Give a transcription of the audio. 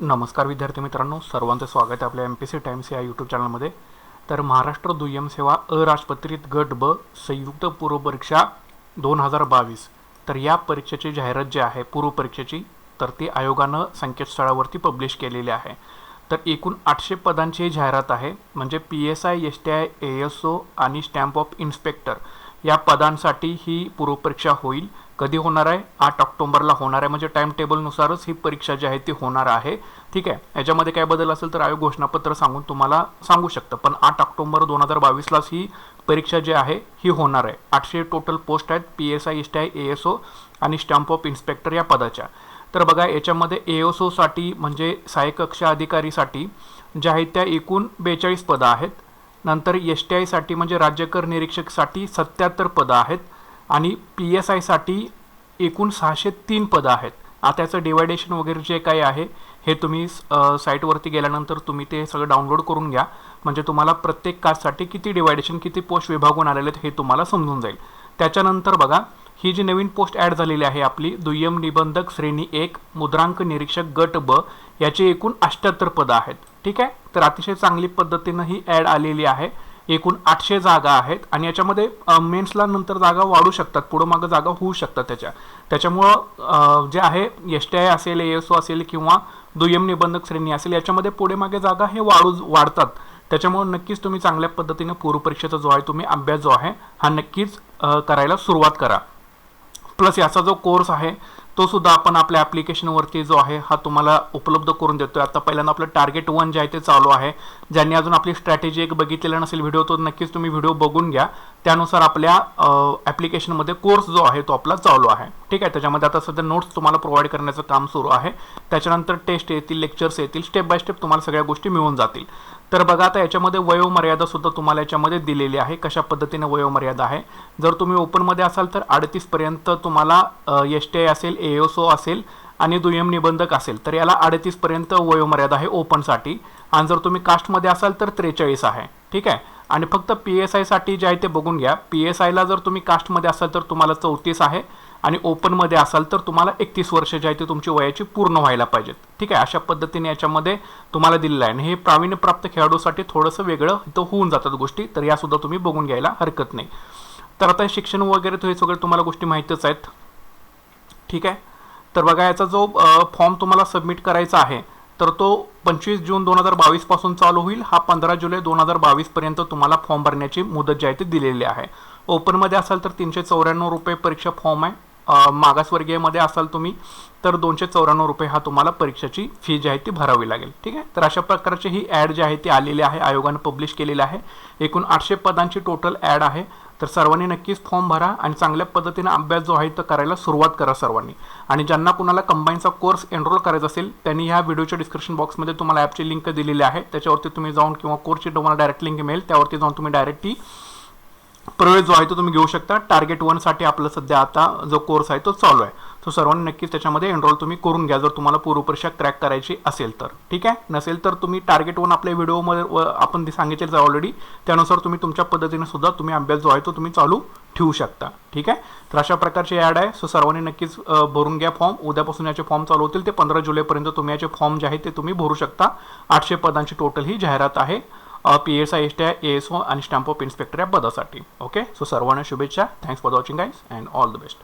नमस्कार विद्यार्थी मित्रांनो, सर्वांचं स्वागत आहे आपल्या MPSC टाइम्स या यूट्यूब चॅनलमध्ये। तर महाराष्ट्र दुय्यम सेवा अराजपत्रित गट ब संयुक्त पूर्व परीक्षा 2022 तर या परीक्षेची जाहिरात जी आहे पूर्व परीक्षेची तर ती आयोगानं संकेतस्थळावरती पब्लिश केलेली आहे। तर एकूण 800 पदांची जाहिरात आहे, म्हणजे PSI STI ASO आणि स्टॅम्प ऑफ इन्स्पेक्टर या पदांसाठी ही पूर्व परीक्षा होईल। कधी होणार आहे? 8 ऑक्टोबरला होणार आहे, म्हणजे टाइम टेबलनुसारच ही परीक्षा जी आहे ती होणार आहे। ठीक आहे, याच्यामध्ये काय बदल असेल तर आयोग घोषणापत्र सांगून तुम्हाला सांगू शकतं, पण 8 ऑक्टोबर 2022लाच ही परीक्षा जी आहे ही होणार आहे। 800 टोटल पोस्ट आहेत PSI STI ASO आणि स्टॅम्प ऑफ इन्स्पेक्टर या पदाच्या। तर बघा, याच्यामध्ये ASO साठी म्हणजे सहाय्यक कक्षा अधिकारीसाठी ज्या आहेत त्या एकूण 42 पदं आहेत। नंतर STI साठी म्हणजे राज्यकर निरीक्षकसाठी 77 पदं आहेत आणि PSI साठी एकूण 603 पदं आहेत। आता याचं डिवायडेशन वगैरे जे काही आहे हे तुम्ही साईटवरती गेल्यानंतर तुम्ही ते सगळं डाउनलोड करून घ्या, म्हणजे तुम्हाला प्रत्येक कास्टसाठी किती डिवायडेशन किती पोस्ट विभागून आलेले आहेत हे तुम्हाला समजून जाईल। त्याच्यानंतर बघा, ही जी नवीन पोस्ट ॲड झालेली आहे आपली दुय्यम निबंधक श्रेणी 1 मुद्रांक निरीक्षक गट ब याची एकूण 78 पदं आहेत। ठीक आहे, तर अतिशय चांगली पद्धतीनं ही ॲड आलेली आहे। एकूण 800 जागा आहेत आणि याच्यामध्ये मेन्सला नंतर जागा वाढू शकतात, पुढं मागं जागा होऊ शकतात त्याच्यामुळं जे आहे STI असेल ASO असेल किंवा दुय्यम निबंधक श्रेणी असेल याच्यामध्ये पुढे मागे जागा हे वाढतात। त्याच्यामुळे नक्कीच तुम्ही चांगल्या पद्धतीने पूर्व परीक्षेचा जो आहे तुम्ही अभ्यास जो आहे हा नक्कीच करायला सुरुवात करा। प्लस याचा जो कोर्स आहे तो सुद्धा आपण आपल्या ॲप्लिकेशनवरती जो आहे हा तुम्हाला उपलब्ध करून देतोय। आता पहिल्यांदा आपलं टार्गेट 1 जे आहे ते चालू आहे। ज्यांनी अजून आपली स्ट्रॅटेजी एक बघितलेला नसेल व्हिडिओ, तो नक्कीच तुम्ही व्हिडिओ बघून घ्या, त्यानुसार आपल्या ॲप्लिकेशनमध्ये कोर्स जो आहे तो आपला चालू आहे। ठीक आहे, त्याच्यामध्ये आता सध्या नोट्स तुम्हाला प्रोव्हाइड करण्याचं काम सुरू आहे, त्याच्यानंतर टेस्ट येतील, लेक्चर्स येतील, स्टेप बाय स्टेप तुम्हाला सगळ्या गोष्टी मिळून जातील। तर बघा, आता याच्यामध्ये वयोमर्यादा सुद्धा तुम्हाला याच्यामध्ये दिलेली आहे, कशा पद्धतीने वयोमर्यादा आहे। जर तुम्ही ओपनमध्ये असाल तर 38 पर्यंत तुम्हाला STI असेल ASO असेल आणि दुय्यम निबंधक असेल तर याला 38 पर्यंत वयोमर्यादा आहे ओपनसाठी, आणि जर तुम्ही कास्टमध्ये असाल तर 43 आहे। ठीक आहे, आणि फक्त PSI साठी जे आहे ते बघून घ्या। PSIला जर तुम्ही कास्टमध्ये असाल तर तुम्हाला 34 आहे आणि ओपनमध्ये असाल तर तुम्हाला 31 वर्ष जे आहे ते तुमची वयाची पूर्ण व्हायला पाहिजेत। ठीक आहे, अशा पद्धतीने याच्यामध्ये तुम्हाला दिलेलं आहे। आणि हे प्रावीण्यप्राप्त खेळाडूसाठी थोडंसं वेगळं इथं होऊन जातात गोष्टी, तर यासुद्धा तुम्ही बघून घ्यायला हरकत नाही। तर आता शिक्षण वगैरे हे सगळं तुम्हाला गोष्टी माहीतच आहेत। ठीक आहे, तर बघा, याचा जो फॉर्म तुम्हाला सबमिट करायचा आहे तर तो 25 जून 2022 पासून चालू होईल। हा 15 जुलै 2022 पर्यंत तुम्हाला फॉर्म भरण्याची मुदत जी आहे ती दिलेली आहे। ओपनमध्ये असाल तर 394 रुपये परीक्षा फॉर्म आहे, मागासवर्गीयमध्ये असाल तुम्ही तर 294 रुपये हा तुम्हाला परीक्षेची फी जी आहे ती भरावी लागेल। ठीक आहे, तर अशा प्रकारची ही ॲड जी आहे ती आलेली आहे, आयोगाने पब्लिश केलेली आहे। एकूण 800 पदांची टोटल ॲड आहे, तर सर्वांनी नक्कीच फॉर्म भरा आणि चांगल्या पद्धतीने अभ्यास जो आहे तो करायला सुरुवात करा सर्वांनी। आणि ज्यांना कुणाला कंबाईनचा कोर्स एनरोल करायचा असेल त्यांनी ह्या व्हिडिओच्या डिस्क्रिप्शन बॉक्समध्ये तुम्हाला ॲपची लिंक दिलेली आहे, त्याच्यावरती तुम्ही जाऊन किंवा कोर्सची तुम्हाला डायरेक्ट लिंक मिळेल, त्यावरती जाऊन तुम्ही डायरेक्टली प्रवेश जो आहे तो तुम्ही घेऊ शकता। टार्गेट 1 साठी आपलं सध्या आता जो कोर्स आहे तो चालू आहे, तो सर्वांनी नक्कीच त्याच्यामध्ये एनरोल तुम्ही करून घ्या जर तुम्हाला पूर्व परीक्षा क्रॅक करायची असेल तर। ठीक आहे, नसेल तर तुम्ही टार्गेट 1 आपल्या व्हिडिओमध्ये आपण सांगितलेलं आहे ऑलरेडी, त्यानुसार तुम्ही तुमच्या पद्धतीने सुद्धा तुम्ही अभ्यास जो आहे तो तुम्ही चालू ठेवू शकता। ठीक आहे, तर अशा प्रकारची ॲड आहे, सो सर्वांनी नक्कीच भरून घ्या फॉर्म। उद्यापासून याचे फॉर्म चालू होतील, ते 15 जुलैपर्यंत तुम्ही याचे फॉर्म जे आहे ते तुम्ही भरू शकता। 800 पदांची टोटल ही जाहिरात आहे PSI STI ASO आणि स्टॅम्प ऑफ इन्स्पेक्टर या पदासाठी। ओके, सो सर्वांना शुभेच्छा। Thanks for watching guys and all the best.